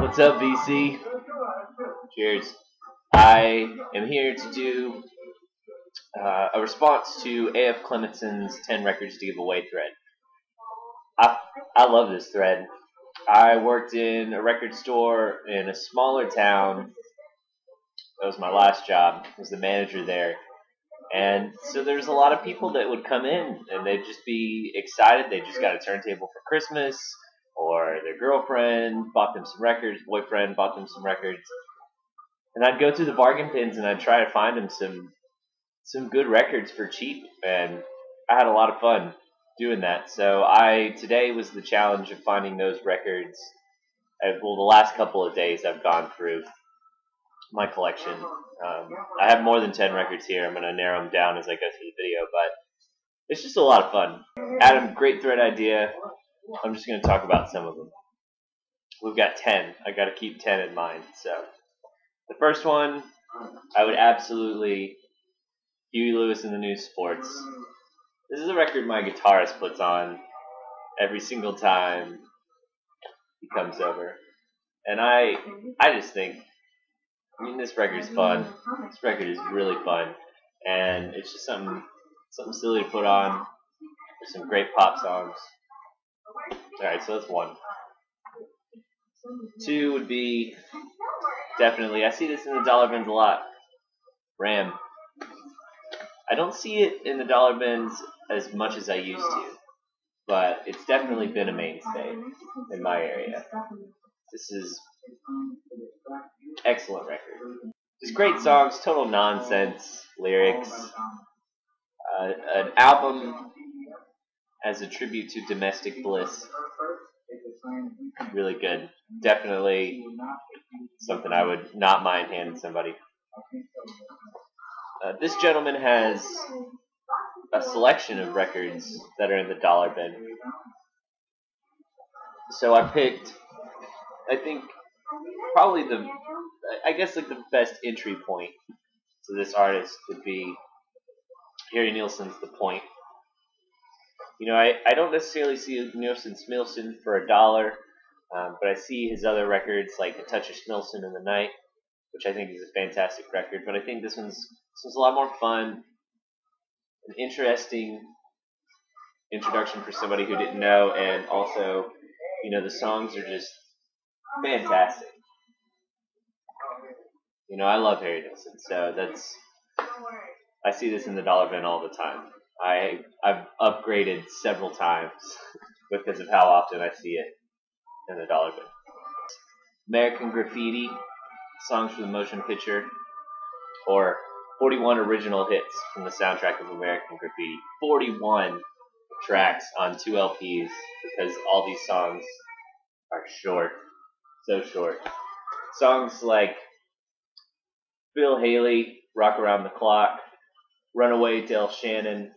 What's up, VC? Cheers. I am here to do a response to AF Clemenson's 10 records to give away thread. I love this thread. I worked in a record store in a smaller town. That was my last job. I was the manager there. And so there's a lot of people that would come in and they'd just be excited. They just got a turntable for Christmas, or their girlfriend bought them some records, boyfriend bought them some records. And I'd go through the bargain bins and I'd try to find them some good records for cheap. And I had a lot of fun doing that. So today was the challenge of finding those records. The last couple of days I've gone through my collection. I have more than 10 records here. I'm going to narrow them down as I go through the video, but it's just a lot of fun. Adam, great thread idea. I'm just going to talk about some of them. We've got 10. I got to keep 10 in mind. So the first one, I would absolutely Huey Lewis and the News Sports. This is a record my guitarist puts on every single time he comes over. And I just think, this record is fun. This record is really fun. And it's just something silly to put on. There's some great pop songs. Alright, so that's one. Two would be, definitely, I see this in the dollar bins a lot, Ram. I don't see it in the dollar bins as much as I used to, but it's definitely been a mainstay in my area. This is excellent record. Just great songs, total nonsense lyrics. An album as a tribute to Domestic Bliss. Really good. Definitely something I would not mind handing somebody. This gentleman has a selection of records that are in the dollar bin. So I picked, I think, probably the best entry point to this artist would be Harry Nilsson's The Point. I don't necessarily see Nilsson Smilson for $1, but I see his other records like A Touch of Smilson in the Night, which I think is a fantastic record. But I think this one's a lot more fun, an interesting introduction for somebody who didn't know, and also, the songs are just fantastic. I love Harry Nilsson, so I see this in the dollar bin all the time. I've upgraded several times because of how often I see it in the dollar bin. American Graffiti, songs from the motion picture, or 41 original hits from the soundtrack of American Graffiti. 41 tracks on 2 LPs because all these songs are short, so short. Songs like Phil Haley, Rock Around the Clock, Runaway, Del Shannon,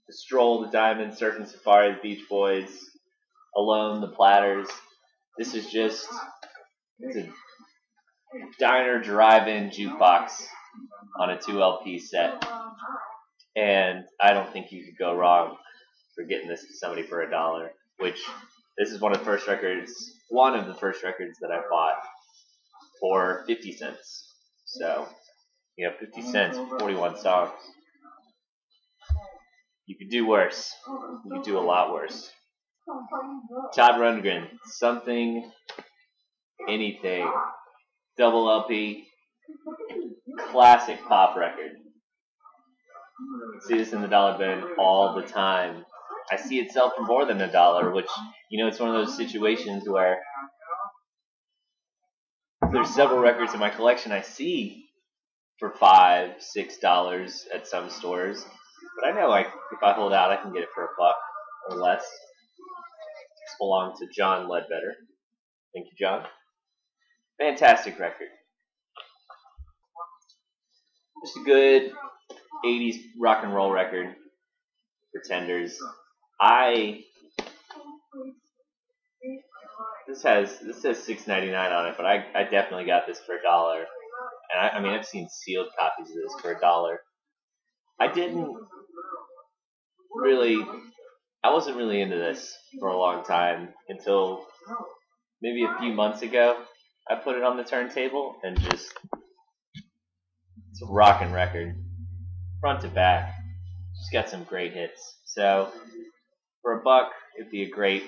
The Stroll, The Diamond, Surfing Safari, The Beach Boys, Alone, The Platters. This is it's a diner drive-in jukebox on a 2 LP set. And I don't think you could go wrong for getting this to somebody for $1, which this is one of the first records that I bought for 50 cents. So, 50 cents for 41 songs. You could do worse. You could do a lot worse. Todd Rundgren, Something, Anything, double LP, classic pop record. See this in the dollar bin all the time. I see it sell for more than $1, which, it's one of those situations where there's several records in my collection I see for $5, $6 at some stores. But I know if I hold out, I can get it for $1 or less. This belongs to John Ledbetter. Thank you, John. Fantastic record. Just a good 80s rock and roll record. Pretenders. This says $6.99 on it, but I definitely got this for $1. And I've seen sealed copies of this for $1. I wasn't really into this for a long time until maybe a few months ago, I put it on the turntable and just, it's a rockin' record, front to back. Just got some great hits. So for $1, it'd be a great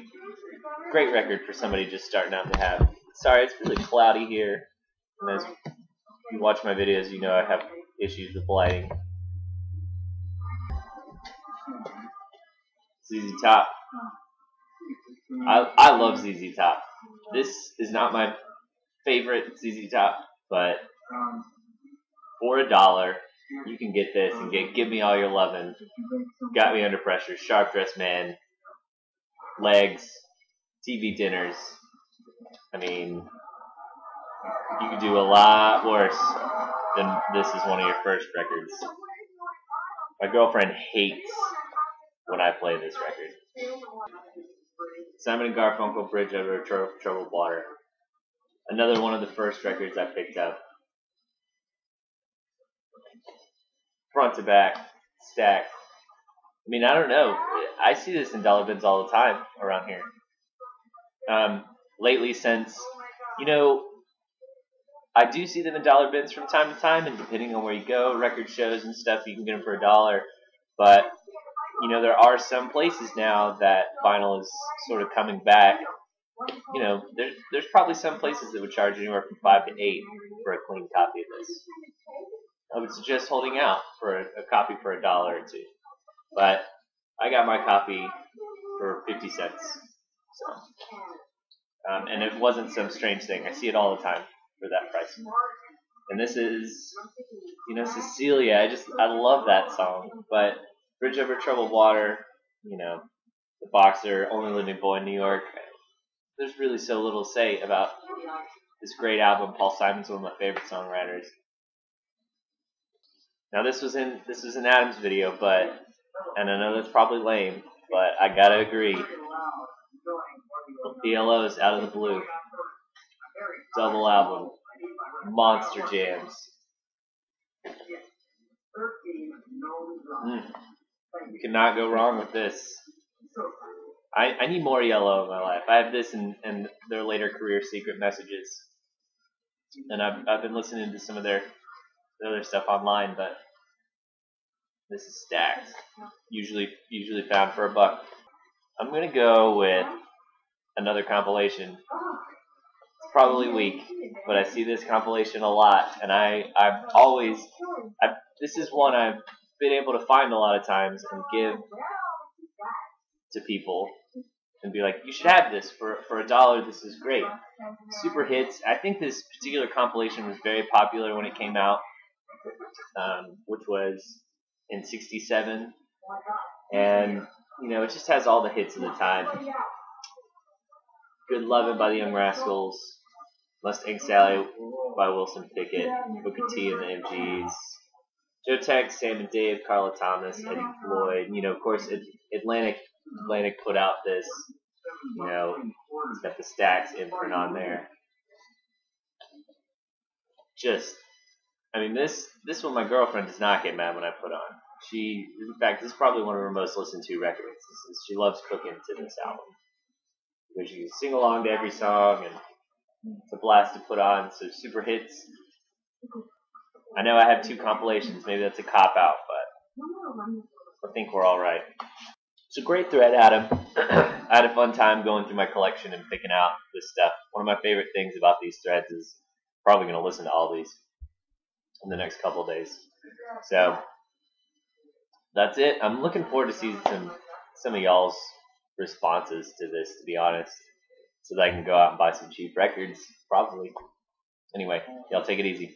record for somebody just starting out to have. Sorry, it's really cloudy here. And as you watch my videos, you know I have issues with lighting. ZZ Top. I love ZZ Top. This is not my favorite ZZ Top, but for $1, you can get this and get Give Me All Your Lovin', Got Me Under Pressure, Sharp Dressed Man, Legs, TV Dinners. I mean, you could do a lot worse than this is one of your first records. My girlfriend hates when I play this record. Simon and Garfunkel, Bridge Over Troubled Water. Another one of the first records I picked up. Front to back, stacked. I mean, I don't know. I see this in dollar bins all the time around here. Lately, since, you know, I do see them in dollar bins from time to time, and depending on where you go, record shows and stuff, you can get them for $1. But, you know, there are some places now that vinyl is sort of coming back. You know, there's probably some places that would charge anywhere from $5 to $8 for a clean copy of this. I would suggest holding out for a copy for $1 or $2. But I got my copy for 50 cents. So, and it wasn't some strange thing. I see it all the time for that price. And this is, you know, Cecilia. I love that song. But Bridge Over Troubled Water, you know, The Boxer, Only Living Boy in New York. There's really so little to say about this great album. Paul Simon's one of my favorite songwriters. Now this was in Adam's video, and I know that's probably lame, but I gotta agree. PLO's Out of the Blue, double album, monster jams. You cannot go wrong with this. I need more Yellow in my life. I have this and their later career Secret Messages, and I've been listening to some of their other stuff online, but this is stacked. Usually found for $1. I'm gonna go with another compilation. It's probably weak, but I see this compilation a lot, and this is one I've been able to find a lot of times and give to people and be like, you should have this for $1. This is great. Super hits. I think this particular compilation was very popular when it came out, which was in '67, and you know, it just has all the hits of the time. Good Lovin' by the Young Rascals, Mustang Sally by Wilson Pickett, Booker T and the MGs, Joe Tex, Sam and Dave, Carla Thomas, Eddie Floyd. You know, of course, Atlantic put out this. You know, it's got the Stax imprint on there. I mean, this one my girlfriend does not get mad when I put on. In fact, this is probably one of her most listened to records. She loves cooking to this album because you can sing along to every song, and it's a blast to put on. So super hits. I know I have 2 compilations. Maybe that's a cop out, but I think we're all right. It's a great thread, Adam. I had a fun time going through my collection and picking out this stuff. One of my favorite things about these threads is probably going to listen to all these in the next couple of days. So that's it. I'm looking forward to seeing some of y'all's responses to this, to be honest, so that I can go out and buy some cheap records, probably. Anyway, y'all take it easy.